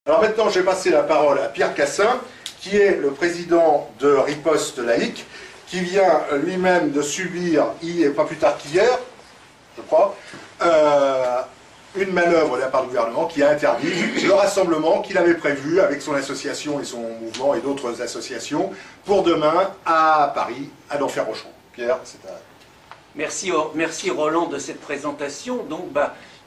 Alors maintenant, je vais passer la parole à Pierre Cassin, qui est le président de Riposte Laïque, qui vient lui-même de subir, pas plus tard qu'hier, je crois, une manœuvre de la part du gouvernement qui a interdit le rassemblement qu'il avait prévu avec son association et son mouvement et d'autres associations pour demain à Paris, à l'Enfer-Rochereau. Pierre, c'est à... Merci Roland de cette présentation. Donc,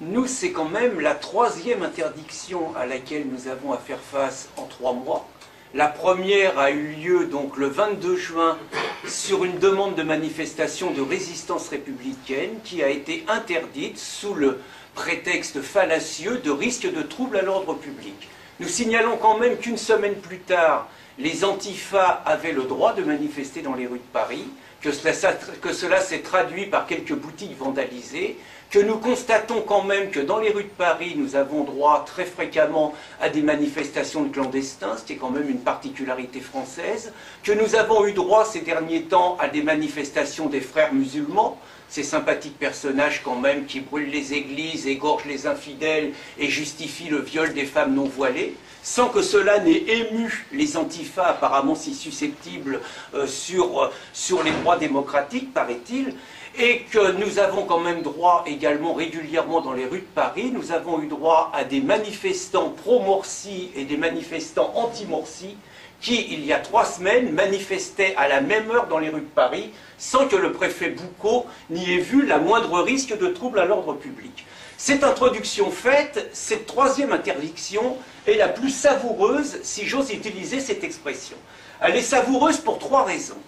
nous, c'est quand même la troisième interdiction à laquelle nous avons à faire face en 3 mois. La première a eu lieu donc le 22 juin sur une demande de manifestation de résistance républicaine qui a été interdite sous le prétexte fallacieux de risque de trouble à l'ordre public. Nous signalons quand même qu'une semaine plus tard, les antifas avaient le droit de manifester dans les rues de Paris, que cela s'est traduit par quelques boutiques vandalisées, que nous constatons quand même que dans les rues de Paris, nous avons droit très fréquemment à des manifestations de clandestins, ce qui est quand même une particularité française, que nous avons eu droit ces derniers temps à des manifestations des frères musulmans, ces sympathiques personnages quand même qui brûlent les églises, égorgent les infidèles et justifient le viol des femmes non voilées, sans que cela n'ait ému les antifas apparemment si susceptibles sur les droits démocratiques, paraît-il, et que nous avons quand même droit également régulièrement dans les rues de Paris, nous avons eu droit à des manifestants pro-Morsi et des manifestants anti-Morsi qui, il y a 3 semaines, manifestaient à la même heure dans les rues de Paris sans que le préfet Boucaud n'y ait vu la moindre risque de trouble à l'ordre public. Cette introduction faite, cette troisième interdiction est la plus savoureuse, si j'ose utiliser cette expression. Elle est savoureuse pour 3 raisons.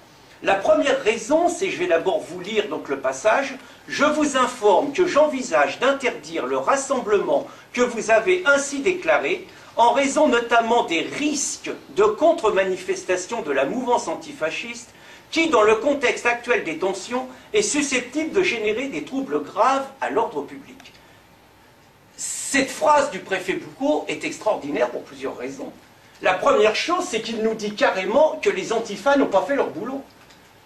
La première raison, c'est, je vais d'abord vous lire donc le passage, « Je vous informe que j'envisage d'interdire le rassemblement que vous avez ainsi déclaré en raison notamment des risques de contre-manifestation de la mouvance antifasciste qui, dans le contexte actuel des tensions, est susceptible de générer des troubles graves à l'ordre public. » Cette phrase du préfet Boucaud est extraordinaire pour plusieurs raisons. La première chose, c'est qu'il nous dit carrément que les antifas n'ont pas fait leur boulot.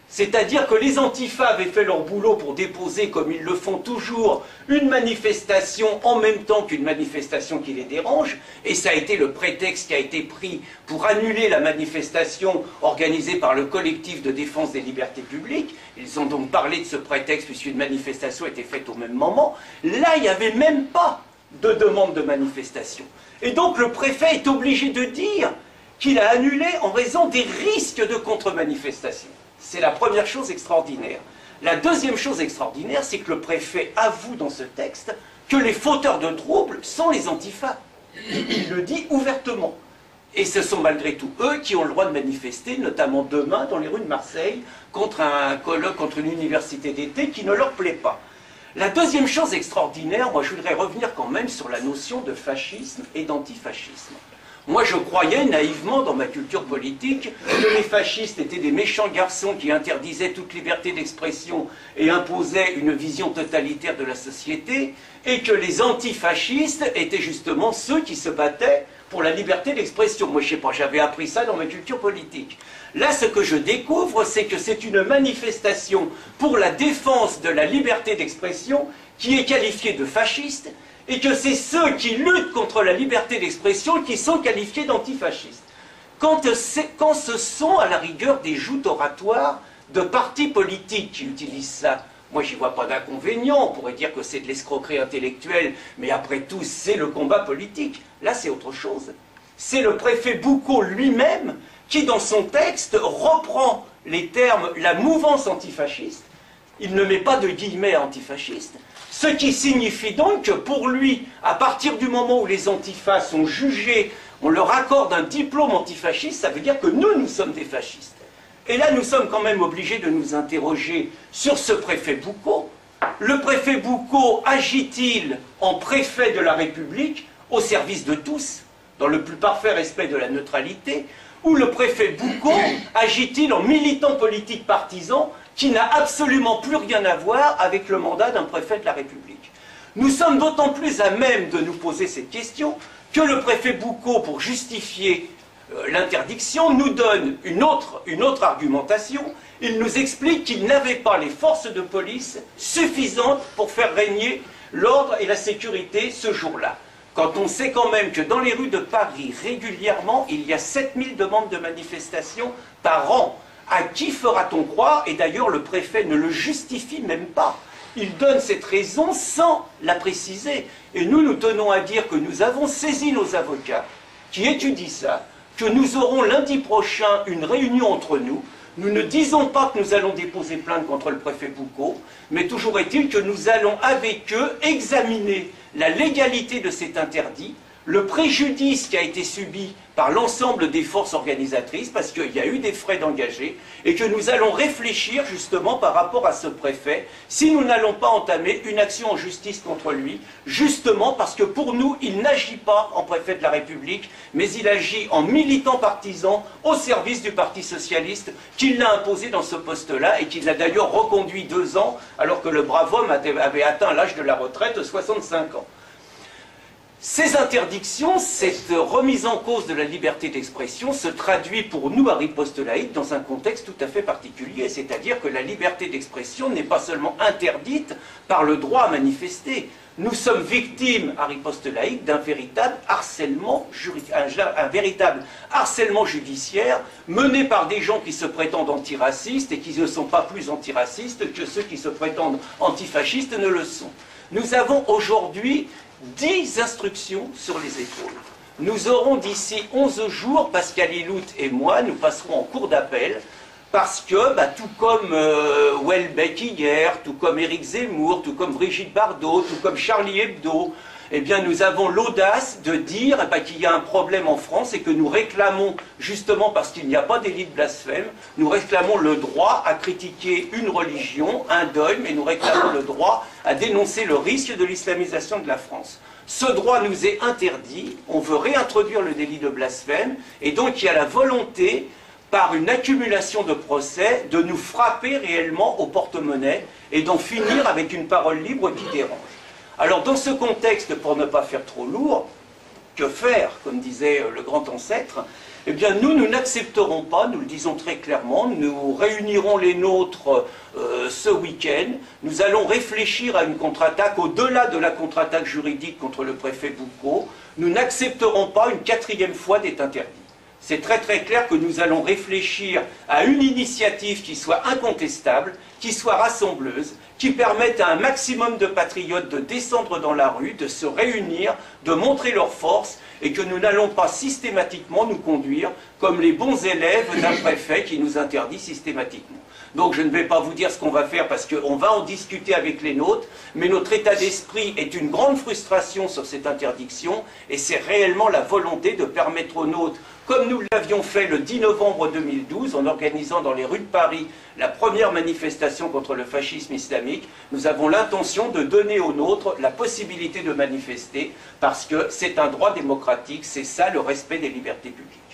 C'est-à-dire que les antifas avaient fait leur boulot pour déposer, comme ils le font toujours, une manifestation en même temps qu'une manifestation qui les dérange, et ça a été le prétexte qui a été pris pour annuler la manifestation organisée par le collectif de défense des libertés publiques. Ils ont donc parlé de ce prétexte puisqu'une manifestation était faite au même moment. Là, il n'y avait même pas de demande de manifestation. Et donc le préfet est obligé de dire qu'il a annulé en raison des risques de contre-manifestation. C'est la première chose extraordinaire. La deuxième chose extraordinaire, c'est que le préfet avoue dans ce texte que les fauteurs de troubles sont les antifas. Il le dit ouvertement. Et ce sont malgré tout eux qui ont le droit de manifester, notamment demain dans les rues de Marseille, contre un colloque, contre une université d'été qui ne leur plaît pas. La deuxième chose extraordinaire, moi je voudrais revenir quand même sur la notion de fascisme et d'antifascisme. Moi, je croyais naïvement dans ma culture politique que les fascistes étaient des méchants garçons qui interdisaient toute liberté d'expression et imposaient une vision totalitaire de la société, et que les antifascistes étaient justement ceux qui se battaient pour la liberté d'expression. Moi, je sais pas, j'avais appris ça dans ma culture politique. Là, ce que je découvre, c'est que c'est une manifestation pour la défense de la liberté d'expression qui est qualifiée de fasciste, et que c'est ceux qui luttent contre la liberté d'expression qui sont qualifiés d'antifascistes. Quand ce sont à la rigueur des joutes oratoires de partis politiques qui utilisent ça, moi j'y vois pas d'inconvénient, on pourrait dire que c'est de l'escroquerie intellectuelle, mais après tout c'est le combat politique. Là c'est autre chose. C'est le préfet Boucaud lui-même qui dans son texte reprend les termes « la mouvance antifasciste », il ne met pas de guillemets antifasciste, ce qui signifie donc que pour lui, à partir du moment où les antifas sont jugés, on leur accorde un diplôme antifasciste, ça veut dire que nous sommes des fascistes. Et là, nous sommes quand même obligés de nous interroger sur ce préfet Boucaud. Le préfet Boucaud agit-il en préfet de la République au service de tous, dans le plus parfait respect de la neutralité, ou le préfet Boucaud agit-il en militant politique partisan qui n'a absolument plus rien à voir avec le mandat d'un préfet de la République. Nous sommes d'autant plus à même de nous poser cette question que le préfet Boucaud, pour justifier l'interdiction, nous donne une autre argumentation. Il nous explique qu'il n'avait pas les forces de police suffisantes pour faire régner l'ordre et la sécurité ce jour-là. quand on sait quand même que dans les rues de Paris, régulièrement, il y a 7000 demandes de manifestation par an. À qui fera-t-on croire? Et d'ailleurs, le préfet ne le justifie même pas. Il donne cette raison sans la préciser. Et nous, nous tenons à dire que nous avons saisi nos avocats qui étudient ça, que nous aurons lundi prochain une réunion entre nous. Nous ne disons pas que nous allons déposer plainte contre le préfet Boucaud, mais toujours est-il que nous allons avec eux examiner la légalité de cet interdit, le préjudice qui a été subi par l'ensemble des forces organisatrices, parce qu'il y a eu des frais d'engagés, et que nous allons réfléchir justement par rapport à ce préfet, si nous n'allons pas entamer une action en justice contre lui, justement parce que pour nous, il n'agit pas en préfet de la République, mais il agit en militant partisan au service du Parti Socialiste, qui l'a imposé dans ce poste-là, et qui l'a d'ailleurs reconduit 2 ans, alors que le brave homme avait atteint l'âge de la retraite de 65 ans. Ces interdictions, cette remise en cause de la liberté d'expression se traduit pour nous à Riposte Laïque dans un contexte tout à fait particulier, c'est-à-dire que la liberté d'expression n'est pas seulement interdite par le droit à manifester. Nous sommes victimes à Riposte Laïque d'un véritable harcèlement judiciaire mené par des gens qui se prétendent antiracistes et qui ne sont pas plus antiracistes que ceux qui se prétendent antifascistes ne le sont. Nous avons aujourd'hui 10 instructions sur les épaules. Nous aurons d'ici 11 jours, Pascal Ilout et moi, nous passerons en cour d'appel, parce que, tout comme Houellebecq hier, tout comme Éric Zemmour, tout comme Brigitte Bardot, tout comme Charlie Hebdo, eh bien, nous avons l'audace de dire qu'il y a un problème en France et que nous réclamons, justement parce qu'il n'y a pas délit de blasphème, nous réclamons le droit à critiquer une religion, un dogme, et nous réclamons le droit à dénoncer le risque de l'islamisation de la France. Ce droit nous est interdit, on veut réintroduire le délit de blasphème, et donc il y a la volonté, par une accumulation de procès, de nous frapper réellement au porte-monnaie et d'en finir avec une parole libre qui dérange. Alors dans ce contexte, pour ne pas faire trop lourd, que faire, comme disait le grand ancêtre, eh bien nous n'accepterons pas, nous le disons très clairement, nous réunirons les nôtres ce week-end, nous allons réfléchir à une contre-attaque au-delà de la contre-attaque juridique contre le préfet Boucaud, nous n'accepterons pas une 4e fois d'être interdit. C'est très très clair que nous allons réfléchir à une initiative qui soit incontestable, qui soit rassembleuse, qui permette à un maximum de patriotes de descendre dans la rue, de se réunir, de montrer leur force, et que nous n'allons pas systématiquement nous conduire comme les bons élèves d'un préfet qui nous interdit systématiquement. Donc je ne vais pas vous dire ce qu'on va faire parce qu'on va en discuter avec les nôtres, mais notre état d'esprit est une grande frustration sur cette interdiction, et c'est réellement la volonté de permettre aux nôtres, comme nous l'avions fait le 10 novembre 2012, en organisant dans les rues de Paris la première manifestation contre le fascisme islamique, nous avons l'intention de donner aux nôtres la possibilité de manifester, parce que c'est un droit démocratique, c'est ça le respect des libertés publiques.